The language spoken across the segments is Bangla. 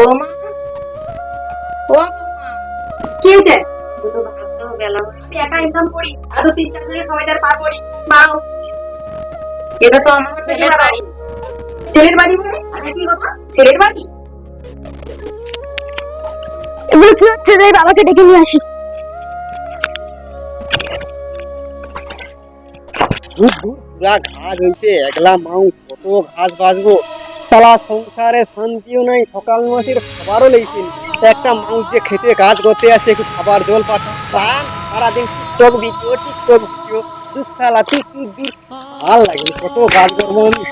ও মা, ও বৌমা, কি হয়েছে? দুটো ভাত বেলা আমি একা ইনকাম করি, আর তো 3-4 জনের খাওয়াই তার পা করি মাও। এটা তো আমার ছেলের বাড়ি। ছেলের বাড়ি মানে? আরে কি কথা, ছেলের বাড়ি? এগুলো কি হচ্ছে রে? বাবাকে ডেকে নিয়ে আসি। পুরা ঘাস হয়েছে, একলা মাউ কত ঘাস বাজবো। সালা সংসারে শান্তিও নাই, সকাল মাসের খাবারও লেগেছেন। একটা মাউস যে খেতে কাজ করতে আসে, একটু খাবার জল পাঠা প্রাণ সারাদিন টিকটক ভিডিও দুঃসালা তুই দূর ভাল লাগে। কত কাজ করবো আমি।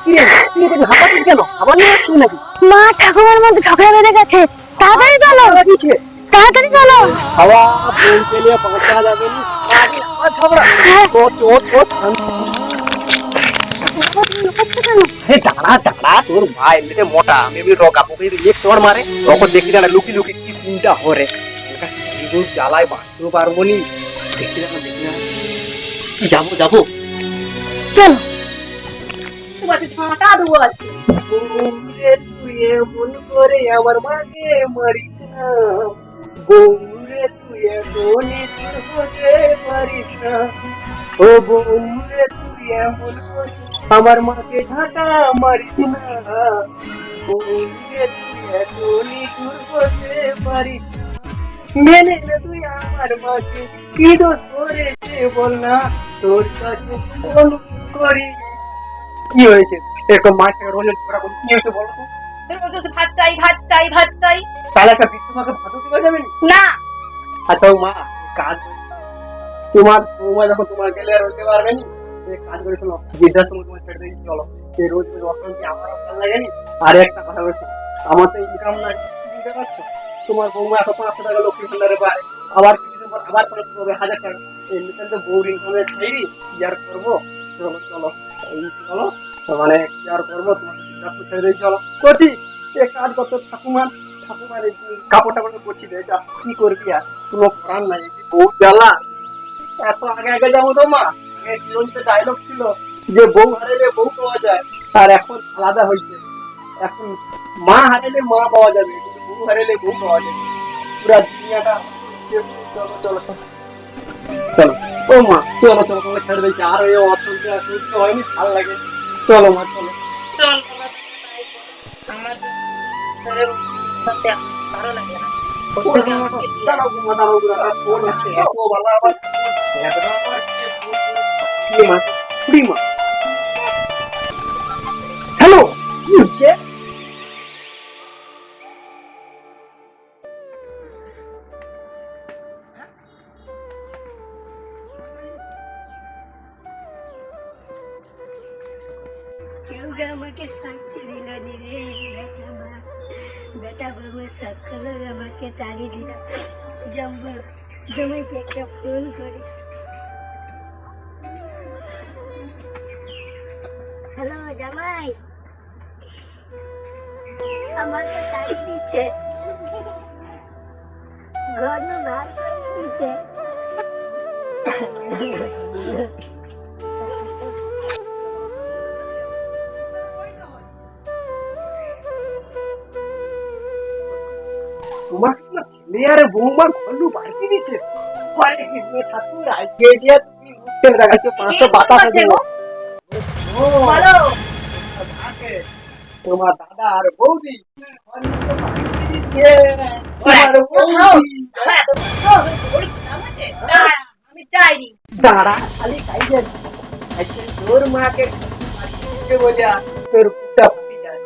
কিরে তুই এখানে হাঁপাচ্ছিস কেন? আবার নিয়ে আসছিস নাকি? মা ঠাকুমার মধ্যে ঝগড়া বেঁধে গেছে, তাড়াতাড়ি চলো, তাড়াতাড়ি চলো। খাওয়া বই পেলে বাঁচা যাবে না, সারাদিন আবার ঝগড়া। আরে দাঁড়া দাঁড়া, তোর ভাই এমনিতে মোটা, আমি এমনি রক আপুকে যদি এক চড় মারে তখন দেখি না লুকি লুকি কি চিন্তা হরে। ওটা সিঁড়ি জ্বালায় বাঁচতেও পারবো নি। দেখি না যাবো যাবো চলো। তুই বলছিস মাটা দেবো আজকে। বউরে তুই এমন করে আমার মাকে মারিস না, বউরে তুই এমন হতে পারিস না, ও বউরে তুই এমন করে আমার মাকে ঝাঁটা মারিস না, বউরে তুই এত নিঠুর হতে পারিস না। মেনে নে তুই আমার মাকে, কি দোষ করেছে বল না, তোর কাছে ফোন করি। কি হয়েছে? এরকম মায়ের সঙ্গে রোজ ঝগড়া করি, কি হয়েছে বলো তো? তুই বলছিস ভাত চাই ভাত চাই ভাত চাই। তাহলে একটা বৃদ্ধ মাকে ভাতও দিবা যাবে না? না, আচ্ছা ও মা, কাজ তোমার বৌমা যখন তোমার গেলে আর হতে পারবে নি, কাজ করে শোনো, বৃদ্ধাশ্রম তোমার ছেড়ে দিয়ে চলো। এই রোজ রোজ অশান্তি আমারও ভালো লাগে নি। আর একটা কথা বলছো, আমার তো ইনকাম নাই, বুঝতে পারছো? তোমার বৌমা এত 500 টাকা লক্ষ্মী ভান্ডারে পায়, আবার কিছুদিন পর আবার খরচ করবে 1000 টাকা। এমনিতে তো বউর ইনকামের খাইরি, কি আর করবো? চলো চলো এই চলো, মানে কি আর করবো, তোমাকে বৃদ্ধাশ্রম ছেড়ে দিয়ে চলো। করছি এক কাজ করতো, ঠাকুমার এই কাপড় টাপড় করছি, এটা কি করবি আর, কোনো করার নাই। বউ জ্বালা, এত আগে আগে যাবো তো মা। আগে জীবনতে ডায়লগ ছিল যে বউ হারাইলে বউ পাওয়া যায়, আর এখন আলাদা হয়েছে। এখন মা হারাইলে মা পাওয়া যাবে, কিন্তু বউ হারাইলে বউ পাওয়া যাবে। পুরা দুনিয়াটা চলো চলো চলো চলো। ও মা চলো চলো, তোমাকে ছেড়ে দিয়েছি, আর ওই অর্থনীতি আর সুস্থ হয়নি, ভালো লাগে। চলো মা চলো। চল আমার ছেলের সাথে ভালো লাগে না। দাঁড়াও মা, দাঁড়াও, আমার ফোন আছে, এত ভালো আবার কি মা, কুড়ি মা। হ্যালো, কি হচ্ছে? কেউ আমাকে শান্তি দিল নি রে বেটা মা, বেটা বাবা সকল আমাকে তাড়ি দিল। জমাইকে একটা ফোন করে, হ্যালো জামাই, আমাকে তাড়ি দিচ্ছে, ঘর ভাগ করে দিচ্ছে। তোমার কি ছেলে আর বৌমা ঘন্টু বাড়িতে দিচ্ছে? আরে কি ঠাকুর, আজকে দিয়া তুমি মুখে লাগাচ্ছ 500 বাতাস আছে গো। ও বলো থাকে তোমার দাদা আর বৌদি ঘন্টু বাড়িতে দিচ্ছে। তোমার বৌদি আমি চাইনি। দাঁড়া খালি খাইছে, আজকে তোর মাকে বাড়িতে বলে তোর পুটা ফুটি যায়।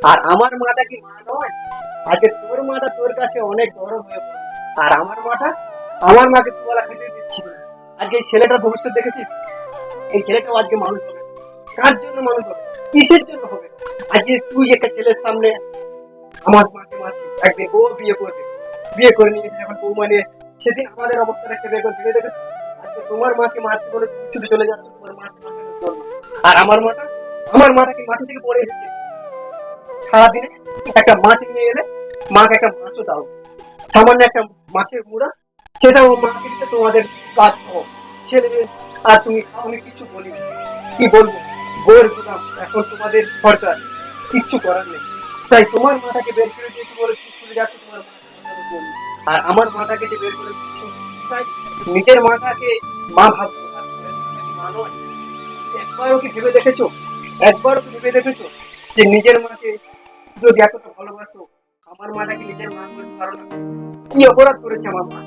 আর আমার মাটা কি মা নয়? আজকে তোর মাটা তোর কাছে অনেক বড় হয়ে পড়ে, আর আমার মাটা আমার মাকে তুলা খেতে দিচ্ছিল। আজকে এই ছেলেটার ভবিষ্যৎ দেখেছিস? এই ছেলেটাও আজকে মানুষ হবে। কার জন্য মানুষ হবে, কিসের জন্য হবে? আজকে তুই একটা ছেলের সামনে আমার মাকে মারছিস, একদিন ও বিয়ে করবে, বিয়ে করে নিয়ে যখন বৌমা নিয়ে, সেদিন আমাদের অবস্থাটা একটা বের করে ভেবে দেখেছো? আজকে তোমার মাকে মারছি বলে তুমি ছুটে চলে যাচ্ছ তোমার মাকে মারানোর জন্য। আর আমার মাটা কি মাটি থেকে পড়ে এসেছে? সারাদিনে একটা মাছ নিয়ে এলে মাকে একটা মাছও দাও, সামান্য একটা মাছের মুড়া, সেটাও মাকে দিতে তোমাদের বাধ্য ছেলে। আর তুমি আমি কিছু বলিনি, কি বলবো? বোর গুলাম এখন তোমাদের সরকার, কিচ্ছু করার নেই। তাই তোমার মাটাকে বের করে দিয়েছি বলে স্কুলে যাচ্ছে তোমার মা, আর আমার মাটাকে যে বের করে দিচ্ছ, তাই নিজের মাটাকে মা ভাবছো, আর তুমি মা নয়। একবারও কি ভেবে দেখেছো, একবারও কি ভেবে দেখেছো যে নিজের মাকে যদি এতটা ভালোবাসো, আমার মাটাকে নিজের মা বলতে পারো না? কি অপরাধ করেছে আমার মা?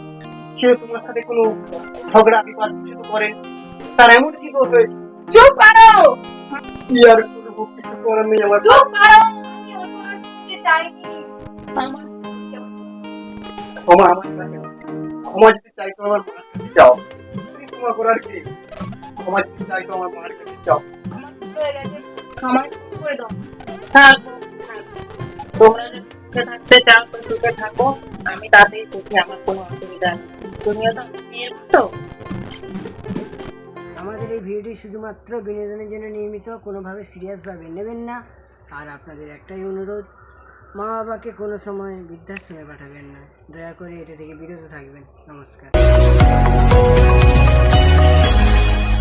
সে তোমার সাথে কোনো ঝগড়া বিবাদ কিছু তো করেন, তার এমন কি দোষ হয়েছে? চুপ করো, কি আর করবো, কিছু করার নেই আমার। চুপ করো, আমি অপরাধ করতে চাইনি। আমার ক্ষমা আমার কাছে নাও। ক্ষমা যদি চাইতো আমার মার কাছে যাও, তুমি ক্ষমা করার কি? ক্ষমা যদি চাইতো আমার মার কাছে যাও। আমার ভুল হয়ে গেছে, ক্ষমা করে দাও। থাকো, তোমরা যদি সুখে থাকতে চাও তো সুখে থাকো, আমি তাতেই সুখী, আমার কোনো অসুবিধা নেই। তুমিও তো আমার মেয়ের মতো। আমাদের এই ভিডিওটি শুধুমাত্র বিনোদনের জন্য নির্মিত, কোনোভাবে সিরিয়াসভাবে নেবেন না। আর আপনাদের একটাই অনুরোধ, মা বাবাকে কোনো সময় বৃদ্ধাশ্রমে পাঠাবেন না, দয়া করে এটা থেকে বিরত থাকবেন। নমস্কার।